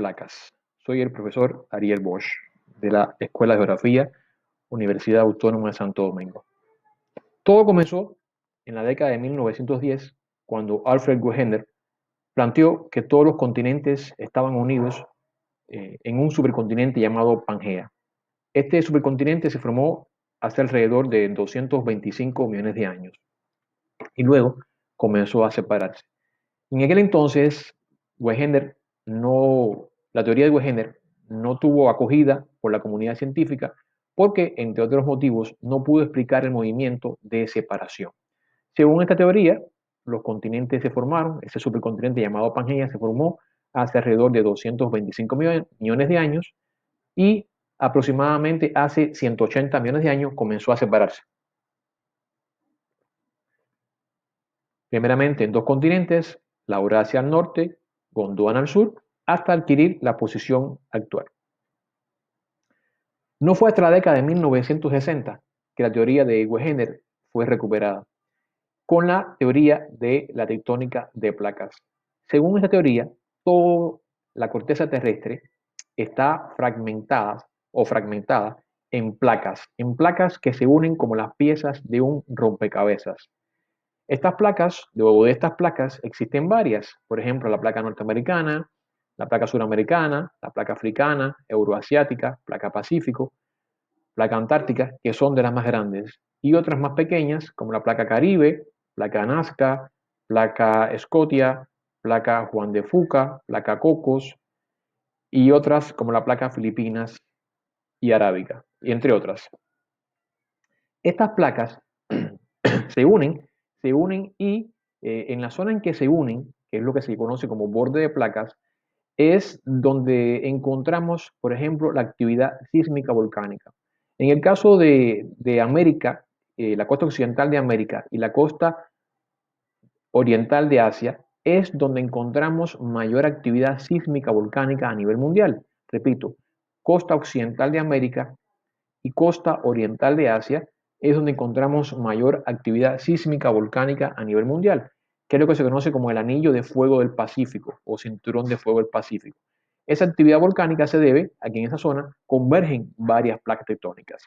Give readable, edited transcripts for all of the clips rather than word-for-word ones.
placas. Soy el profesor Ariel Bosch de la Escuela de Geografía, Universidad Autónoma de Santo Domingo. Todo comenzó en la década de 1910 cuando Alfred Wegener planteó que todos los continentes estaban unidos en un supercontinente llamado Pangea. Este supercontinente se formó hace alrededor de 225 millones de años y luego comenzó a separarse. En aquel entonces, Wegener la teoría de Wegener no tuvo acogida por la comunidad científica porque, entre otros motivos, no pudo explicar el movimiento de separación. Según esta teoría, los continentes se formaron, ese supercontinente llamado Pangea se formó hace alrededor de 225 millones de años y aproximadamente hace 180 millones de años comenzó a separarse. Primeramente en dos continentes, la Eurasia al norte, Gondwana al sur, hasta adquirir la posición actual. No fue hasta la década de 1960 que la teoría de Wegener fue recuperada, con la teoría de la tectónica de placas. Según esta teoría, toda la corteza terrestre está fragmentada en placas que se unen como las piezas de un rompecabezas. Estas placas, luego de estas placas, existen varias, por ejemplo, la placa norteamericana, la placa suramericana, la placa africana, euroasiática, placa pacífico, placa antártica, que son de las más grandes, y otras más pequeñas, como la placa Caribe, placa Nazca, placa Scotia, placa Juan de Fuca, placa Cocos, y otras como la placa Filipinas y Arábica, y entre otras. Estas placas se unen y en la zona en que se unen, que es lo que se conoce como borde de placas, es donde encontramos, por ejemplo, la actividad sísmica volcánica. En el caso de América, la costa occidental de América y la costa oriental de Asia, es donde encontramos mayor actividad sísmica volcánica a nivel mundial. Repito, costa occidental de América y costa oriental de Asia es donde encontramos mayor actividad sísmica volcánica a nivel mundial, que es lo que se conoce como el anillo de fuego del Pacífico o cinturón de fuego del Pacífico. Esa actividad volcánica se debe a que en esa zona convergen varias placas tectónicas.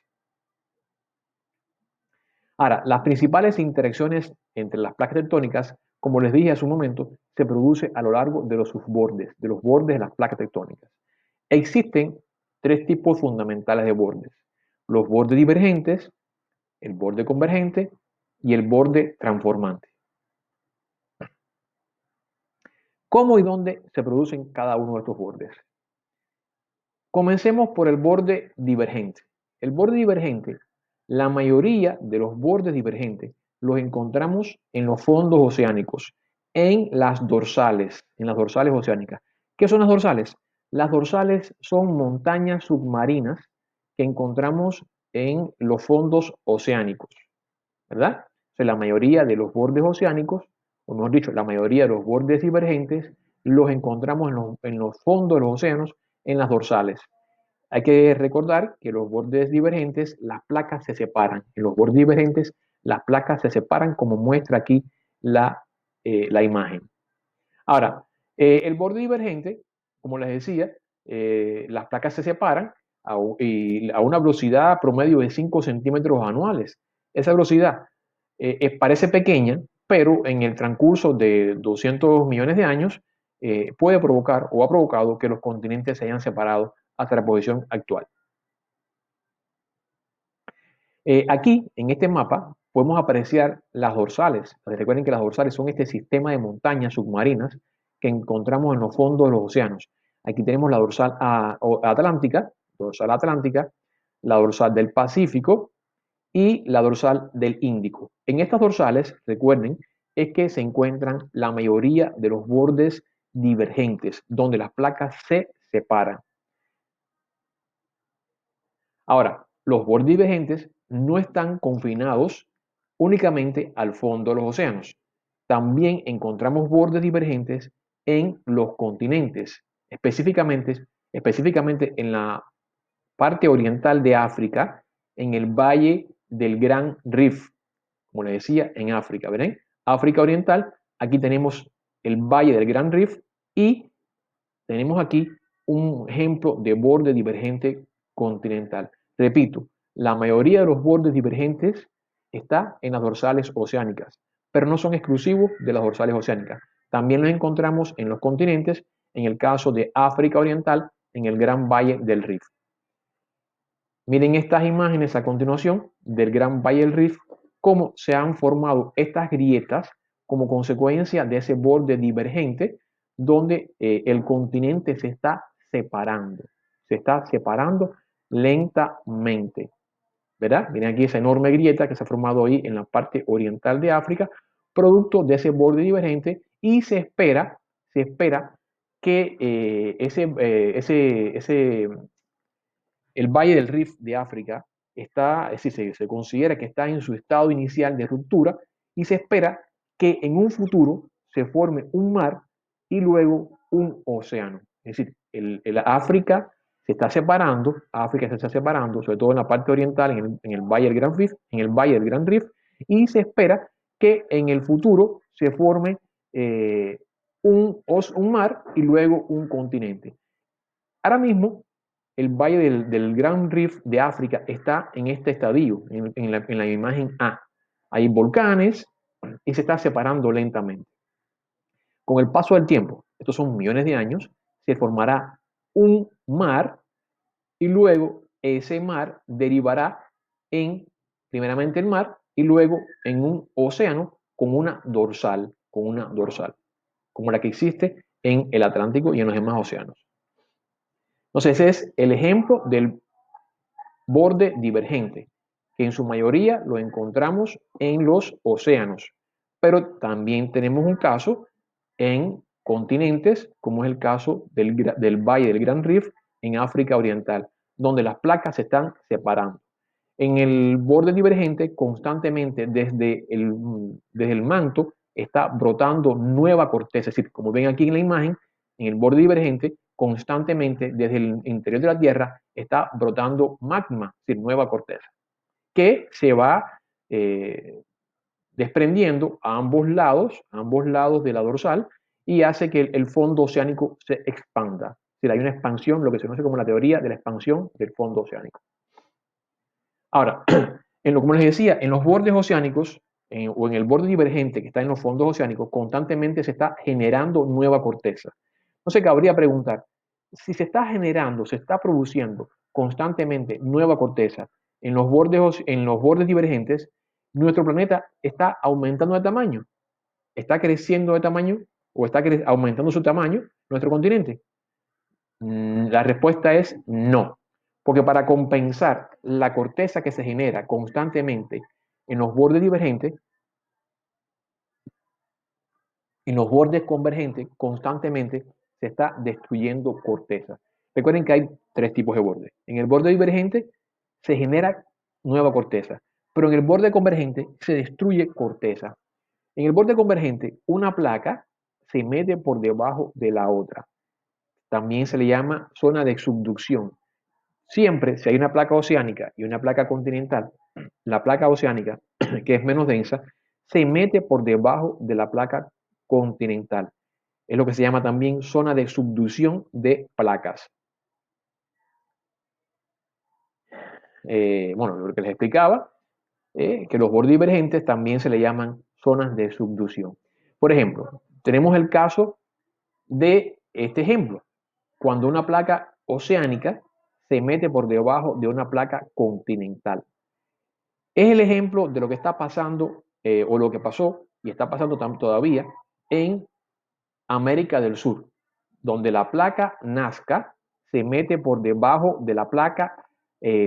Ahora, las principales interacciones entre las placas tectónicas, como les dije hace un momento, se produce a lo largo de los subbordes, de los bordes de las placas tectónicas. Existen tres tipos fundamentales de bordes: los bordes divergentes, el borde convergente y el borde transformante. ¿Cómo y dónde se producen cada uno de estos bordes? Comencemos por el borde divergente. El borde divergente, la mayoría de los bordes divergentes los encontramos en los fondos oceánicos, en las dorsales oceánicas. ¿Qué son las dorsales? Las dorsales son montañas submarinas que encontramos en los fondos oceánicos, ¿verdad? O sea, la mayoría de los bordes oceánicos, o mejor dicho, la mayoría de los bordes divergentes los encontramos en los fondos de los océanos, en las dorsales. Hay que recordar que los bordes divergentes, las placas se separan. En los bordes divergentes, las placas se separan, como muestra aquí la imagen. Ahora, el borde divergente, como les decía, las placas se separan y a una velocidad promedio de 5 centímetros anuales. Esa velocidad parece pequeña, pero en el transcurso de 200 millones de años puede provocar o ha provocado que los continentes se hayan separado hasta la posición actual. Aquí, en este mapa, podemos apreciar las dorsales. Recuerden que las dorsales son este sistema de montañas submarinas que encontramos en los fondos de los océanos. Aquí tenemos la dorsal atlántica, la dorsal del Pacífico y la dorsal del Índico. En estas dorsales, recuerden, es que se encuentran la mayoría de los bordes divergentes, donde las placas se separan. Ahora, los bordes divergentes no están confinados únicamente al fondo de los océanos. También encontramos bordes divergentes en los continentes, específicamente en la parte oriental de África, en el valle del Gran Rif, como les decía, en África. ¿Ven? África Oriental, aquí tenemos el valle del Gran Rif y tenemos aquí un ejemplo de borde divergente continental. Repito, la mayoría de los bordes divergentes está en las dorsales oceánicas, pero no son exclusivos de las dorsales oceánicas. También los encontramos en los continentes, en el caso de África Oriental, en el Gran Valle del Rift. Miren estas imágenes a continuación del Gran Valle del Rift, cómo se han formado estas grietas como consecuencia de ese borde divergente donde el continente se está separando lentamente, ¿verdad? Miren aquí esa enorme grieta que se ha formado ahí en la parte oriental de África, producto de ese borde divergente, y se espera que el Valle del Rift de África está, es decir, se considera que está en su estado inicial de ruptura y se espera que en un futuro se forme un mar y luego un océano. Es decir, África África se está separando, sobre todo en la parte oriental, en el Valle del Gran Rift, y se espera que en el futuro se forme un mar y luego un continente. Ahora mismo, el Valle del Gran Rift de África está en este estadio, en la imagen A. Hay volcanes y se está separando lentamente. Con el paso del tiempo, estos son millones de años, se formará un mar y luego ese mar derivará en, primeramente el mar y luego en un océano con una dorsal, como la que existe en el Atlántico y en los demás océanos. Entonces, ese es el ejemplo del borde divergente, que en su mayoría lo encontramos en los océanos, pero también tenemos un caso en continentes, como es el caso del Valle del Gran Rift en África Oriental, donde las placas se están separando. En el borde divergente, constantemente desde el manto está brotando nueva corteza, es decir, como ven aquí en la imagen, en el borde divergente, constantemente desde el interior de la Tierra está brotando magma, es decir, nueva corteza, que se va desprendiendo a ambos lados de la dorsal, y hace que el fondo oceánico se expanda. Es decir, hay una expansión, lo que se conoce como la teoría de la expansión del fondo oceánico. Ahora, como les decía, en los bordes oceánicos o en el borde divergente que está en los fondos oceánicos, constantemente se está generando nueva corteza. Entonces cabría preguntar, si se está generando, se está produciendo constantemente nueva corteza en los bordes divergentes, nuestro planeta está aumentando de tamaño, está creciendo de tamaño o está aumentando su tamaño nuestro continente. La respuesta es no, porque para compensar la corteza que se genera constantemente en los bordes divergentes, en los bordes convergentes, constantemente se está destruyendo corteza. Recuerden que hay tres tipos de bordes. En el borde divergente se genera nueva corteza, pero en el borde convergente se destruye corteza. En el borde convergente, una placa se mete por debajo de la otra. También se le llama zona de subducción. Siempre, si hay una placa oceánica y una placa continental, la placa oceánica, que es menos densa, se mete por debajo de la placa continental. Es lo que se llama también zona de subducción de placas. Bueno, lo que les explicaba, que los bordes divergentes también se le llaman zonas de subducción. Por ejemplo, tenemos el caso de este ejemplo, cuando una placa oceánica se mete por debajo de una placa continental. Es el ejemplo de lo que está pasando o lo que pasó y está pasando todavía en América del Sur, donde la placa Nazca se mete por debajo de la placa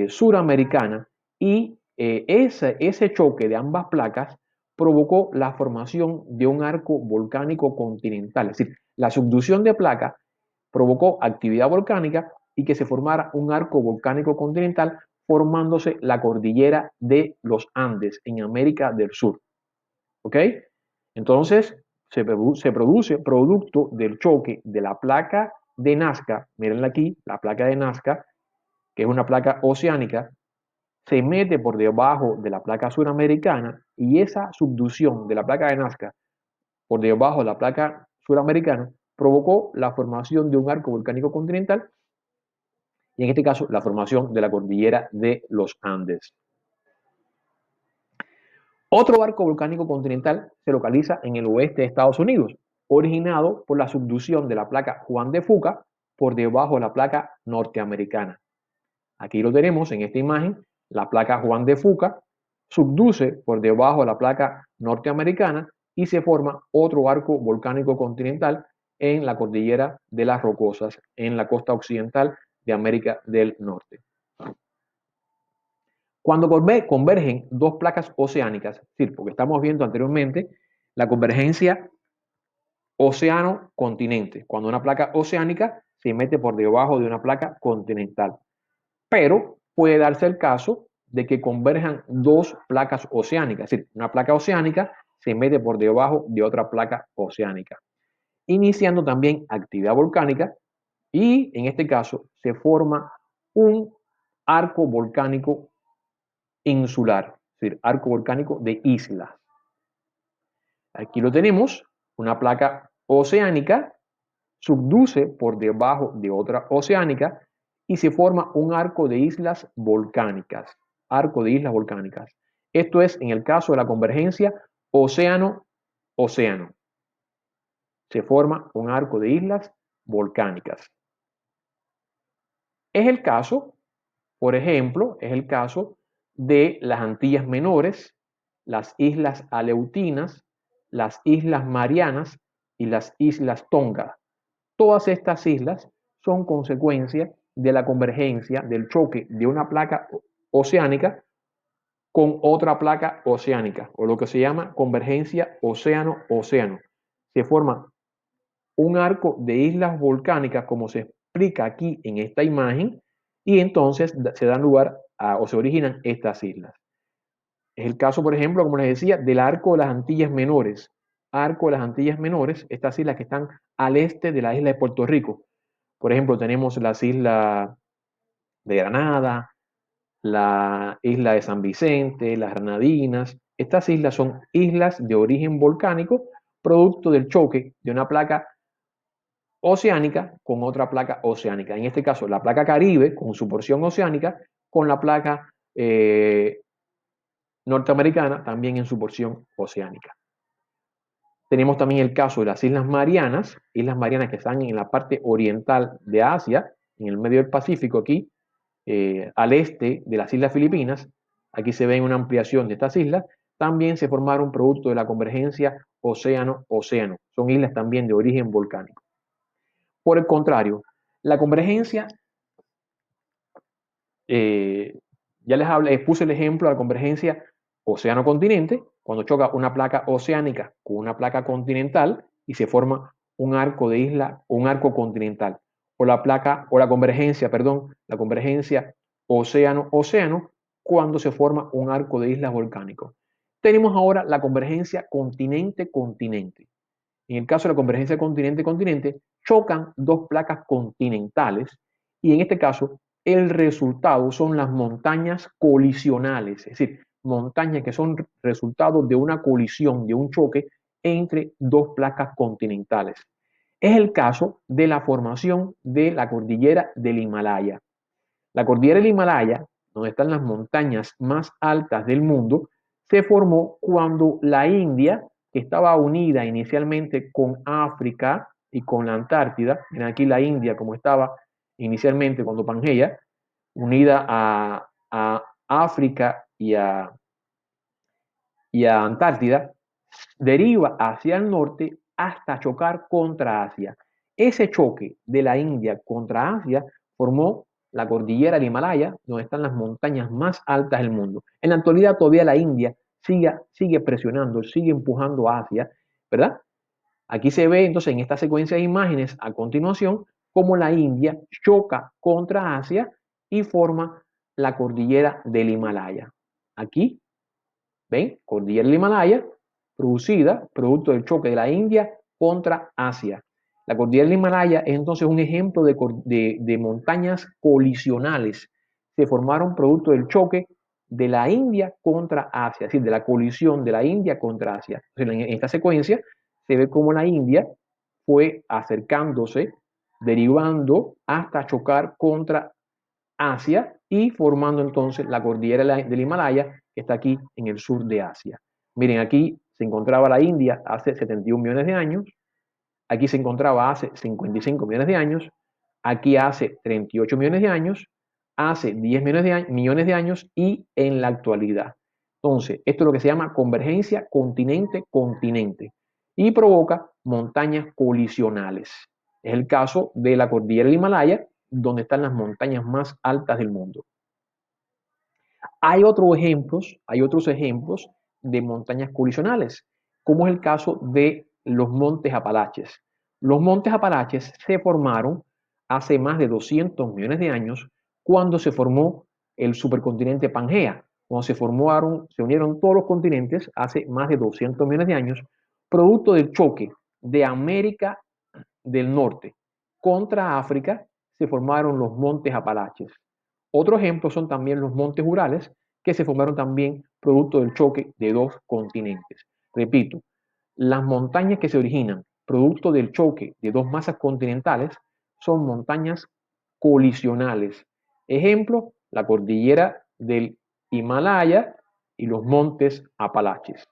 suramericana, y ese choque de ambas placas provocó la formación de un arco volcánico continental. Es decir, la subducción de placas provocó actividad volcánica y que se formara un arco volcánico continental, formándose la cordillera de los Andes en América del Sur. ¿Ok? Entonces, se produce producto del choque de la placa de Nazca, mírenla aquí, la placa de Nazca, que es una placa oceánica, se mete por debajo de la placa suramericana, y esa subducción de la placa de Nazca por debajo de la placa suramericana provocó la formación de un arco volcánico continental y en este caso la formación de la cordillera de los Andes. Otro arco volcánico continental se localiza en el oeste de Estados Unidos, originado por la subducción de la placa Juan de Fuca por debajo de la placa norteamericana. Aquí lo tenemos en esta imagen, la placa Juan de Fuca subduce por debajo de la placa norteamericana y se forma otro arco volcánico continental en la cordillera de las Rocosas, en la costa occidental de América del Norte. Cuando convergen dos placas oceánicas, es decir, porque estamos viendo anteriormente la convergencia océano-continente, cuando una placa oceánica se mete por debajo de una placa continental. Pero puede darse el caso de que converjan dos placas oceánicas, es decir, una placa oceánica se mete por debajo de otra placa oceánica, iniciando también actividad volcánica y en este caso se forma un arco volcánico insular, es decir, arco volcánico de islas. Aquí lo tenemos, una placa oceánica subduce por debajo de otra oceánica y se forma un arco de islas volcánicas. Arco de islas volcánicas. Esto es en el caso de la convergencia océano-océano. Se forma un arco de islas volcánicas. Es el caso, por ejemplo, es el caso de las Antillas Menores, las Islas Aleutinas, las Islas Marianas y las Islas Tonga. Todas estas islas son consecuencia de la convergencia del choque de una placa oceánica con otra placa oceánica, o lo que se llama convergencia océano-océano. Se forma un arco de islas volcánicas, como se explica aquí en esta imagen, y entonces se dan lugar o se originan estas islas. Es el caso, por ejemplo, como les decía, del arco de las Antillas Menores. Arco de las Antillas Menores, estas islas que están al este de la isla de Puerto Rico. Por ejemplo, tenemos las islas de Granada, la isla de San Vicente, las Granadinas. Estas islas son islas de origen volcánico, producto del choque de una placa oceánica con otra placa oceánica. En este caso, la placa Caribe con su porción oceánica con la placa norteamericana también en su porción oceánica. Tenemos también el caso de las Islas Marianas que están en la parte oriental de Asia, en el medio del Pacífico aquí, al este de las Islas Filipinas. Aquí se ve una ampliación de estas islas. También se formaron producto de la convergencia océano-océano. Son islas también de origen volcánico. Por el contrario, la convergencia, ya les puse el ejemplo de la convergencia océano-continente, cuando choca una placa oceánica con una placa continental y se forma un arco de isla, un arco continental, o la convergencia, la convergencia océano-océano, cuando se forma un arco de islas volcánico. Tenemos ahora la convergencia continente-continente. En el caso de la convergencia continente-continente, chocan dos placas continentales y en este caso el resultado son las montañas colisionales, es decir, montañas que son resultado de una colisión, de un choque entre dos placas continentales. Es el caso de la formación de la cordillera del Himalaya. La cordillera del Himalaya, donde están las montañas más altas del mundo, se formó cuando la India, que estaba unida inicialmente con África y con la Antártida, en aquí la India como estaba inicialmente cuando Pangea, unida a África y a Antártida, deriva hacia el norte hasta chocar contra Asia. Ese choque de la India contra Asia formó la cordillera del Himalaya, donde están las montañas más altas del mundo. En la actualidad todavía la India sigue presionando, sigue empujando a Asia, ¿verdad? Aquí se ve entonces en esta secuencia de imágenes a continuación cómo la India choca contra Asia y forma la cordillera del Himalaya. Aquí, ¿ven? Cordillera del Himalaya, producto del choque de la India contra Asia. La cordillera del Himalaya es entonces un ejemplo de montañas colisionales. Se formaron producto del choque de la India contra Asia, es decir, de la colisión de la India contra Asia. Entonces, en esta secuencia se ve cómo la India fue acercándose, derivando hasta chocar contra Asia y formando entonces la cordillera del Himalaya, que está aquí en el sur de Asia. Miren, aquí se encontraba la India hace 71 millones de años, aquí se encontraba hace 55 millones de años, aquí hace 38 millones de años, hace 10 millones de años y en la actualidad. Entonces, esto es lo que se llama convergencia continente-continente y provoca montañas colisionales. Es el caso de la cordillera del Himalaya, donde están las montañas más altas del mundo. Hay otros ejemplos de montañas colisionales, como es el caso de los montes Apalaches. Los montes Apalaches se formaron hace más de 200 millones de años cuando se formó el supercontinente Pangea, cuando se unieron todos los continentes hace más de 200 millones de años, producto del choque de América del Norte contra África, se formaron los montes Apalaches. Otro ejemplo son también los montes Urales, que se formaron también producto del choque de dos continentes. Repito, las montañas que se originan producto del choque de dos masas continentales son montañas colisionales. Ejemplo, la cordillera del Himalaya y los montes Apalaches.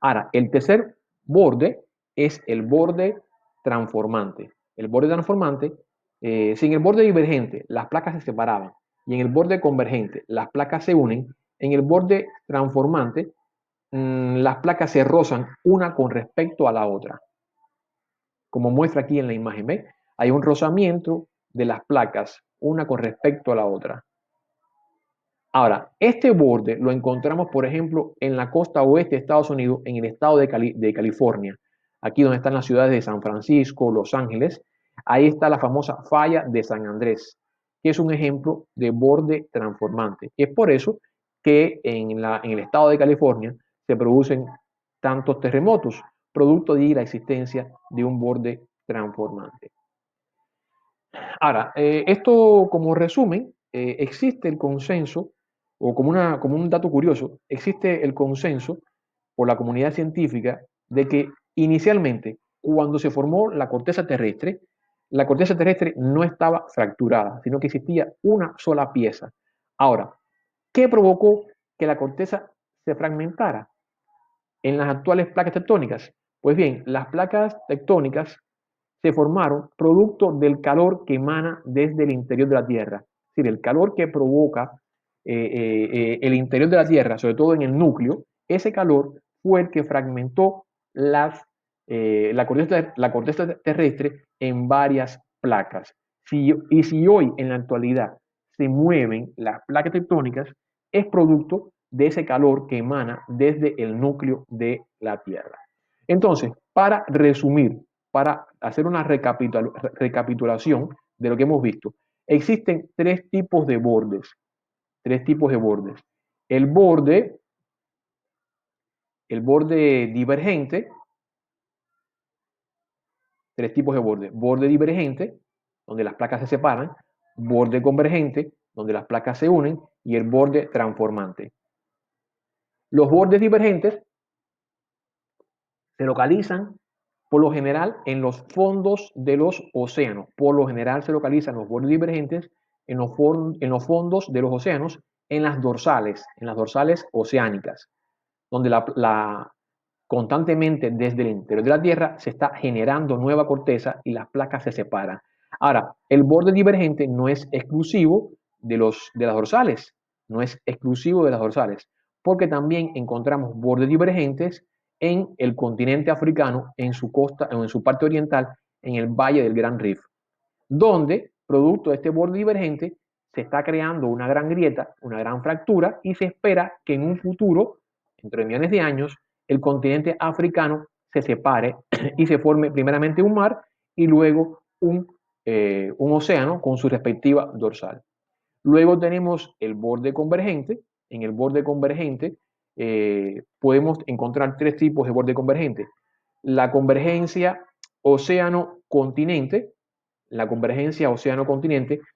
Ahora, el tercer borde es el borde transformante. El borde transformante, si en el borde divergente las placas se separaban y en el borde convergente las placas se unen, en el borde transformante las placas se rozan una con respecto a la otra. Como muestra aquí en la imagen, ¿ves? Hay un rozamiento de las placas una con respecto a la otra. Ahora, este borde lo encontramos, por ejemplo, en la costa oeste de Estados Unidos, en el estado de California, aquí donde están las ciudades de San Francisco, Los Ángeles. Ahí está la famosa falla de San Andrés, que es un ejemplo de borde transformante. Es por eso que en el estado de California se producen tantos terremotos, producto de la existencia de un borde transformante. Ahora, esto como resumen, existe el consenso, o como un dato curioso, existe el consenso por la comunidad científica de que inicialmente, cuando se formó la corteza terrestre no estaba fracturada, sino que existía una sola pieza. Ahora, ¿qué provocó que la corteza se fragmentara en las actuales placas tectónicas? Pues bien, las placas tectónicas se formaron producto del calor que emana desde el interior de la Tierra. Es decir, el calor que provoca el interior de la Tierra, sobre todo en el núcleo, ese calor fue el que fragmentó la corteza terrestre en varias placas. Y si hoy en la actualidad se mueven las placas tectónicas, es producto de ese calor que emana desde el núcleo de la Tierra. Entonces, para resumir, para hacer una recapitulación de lo que hemos visto, existen tres tipos de bordes. Tres tipos de bordes. El borde divergente, tres tipos de borde. Borde divergente, donde las placas se separan, borde convergente, donde las placas se unen, y el borde transformante. Los bordes divergentes se localizan por lo general en los fondos de los océanos. Por lo general se localizan los bordes divergentes en los fondos de los océanos, en las dorsales oceánicas, donde constantemente desde el interior de la Tierra se está generando nueva corteza y las placas se separan. Ahora, el borde divergente no es exclusivo de las dorsales, no es exclusivo de las dorsales, porque también encontramos bordes divergentes en el continente africano, en su costa o en su parte oriental, en el Valle del Gran Rift, donde, producto de este borde divergente, se está creando una gran grieta, una gran fractura, y se espera que en un futuro, dentro de millones de años, el continente africano se separe y se forme primeramente un mar y luego un océano con su respectiva dorsal. Luego tenemos el borde convergente. En el borde convergente podemos encontrar tres tipos de borde convergente. La convergencia océano-continente,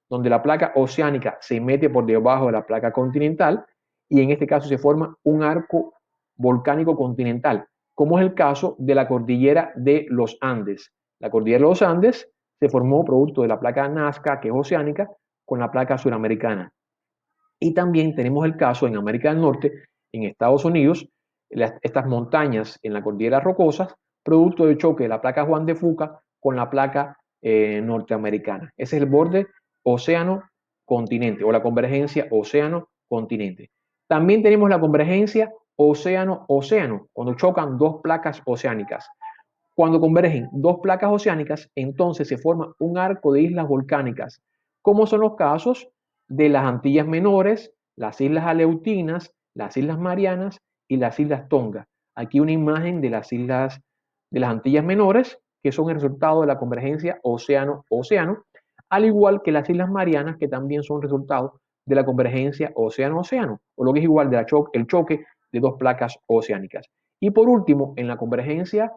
donde la placa oceánica se mete por debajo de la placa continental y en este caso se forma un arco volcánico continental como es el caso de la cordillera de los Andes. La cordillera de los Andes se formó producto de la placa Nazca, que es oceánica, con la placa suramericana. Y también tenemos el caso en América del Norte, en Estados Unidos, estas montañas en la cordillera rocosas, producto del choque de la placa Juan de Fuca con la placa norteamericana. Ese es el borde océano-continente o la convergencia océano-continente. También tenemos la convergencia océano-océano, cuando chocan dos placas oceánicas. Cuando convergen dos placas oceánicas, entonces se forma un arco de islas volcánicas, como son los casos de las Antillas Menores, las Islas Aleutinas, las Islas Marianas y las Islas Tonga. Aquí una imagen de las islas de las Antillas Menores, que son el resultado de la convergencia océano-océano, al igual que las Islas Marianas, que también son resultado de la convergencia océano-océano, o lo que es igual de el choque de dos placas oceánicas. Y por último, en la convergencia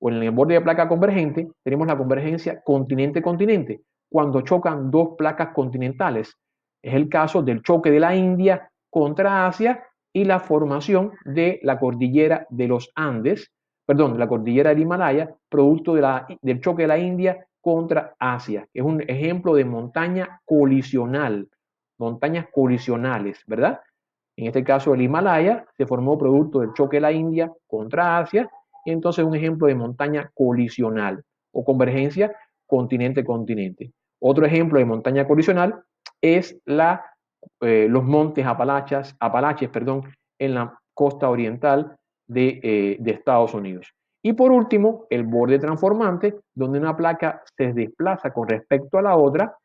o en el borde de placa convergente, tenemos la convergencia continente-continente, cuando chocan dos placas continentales. Es el caso del choque de la India contra Asia y la formación de la cordillera de los Andes, perdón, la cordillera del Himalaya, producto del choque de la India contra Asia, que es un ejemplo de montaña colisional, montañas colisionales, ¿verdad? En este caso, el Himalaya se formó producto del choque de la India contra Asia, y entonces un ejemplo de montaña colisional o convergencia continente-continente. Otro ejemplo de montaña colisional es los montes Apalaches, en la costa oriental de Estados Unidos. Y por último, el borde transformante, donde una placa se desplaza con respecto a la otra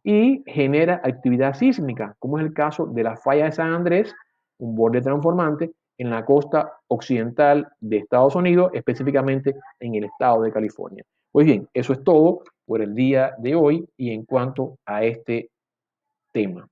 y genera actividad sísmica, como es el caso de la falla de San Andrés, un borde transformante en la costa occidental de Estados Unidos, específicamente en el estado de California. Pues bien, eso es todo por el día de hoy y en cuanto a este tema.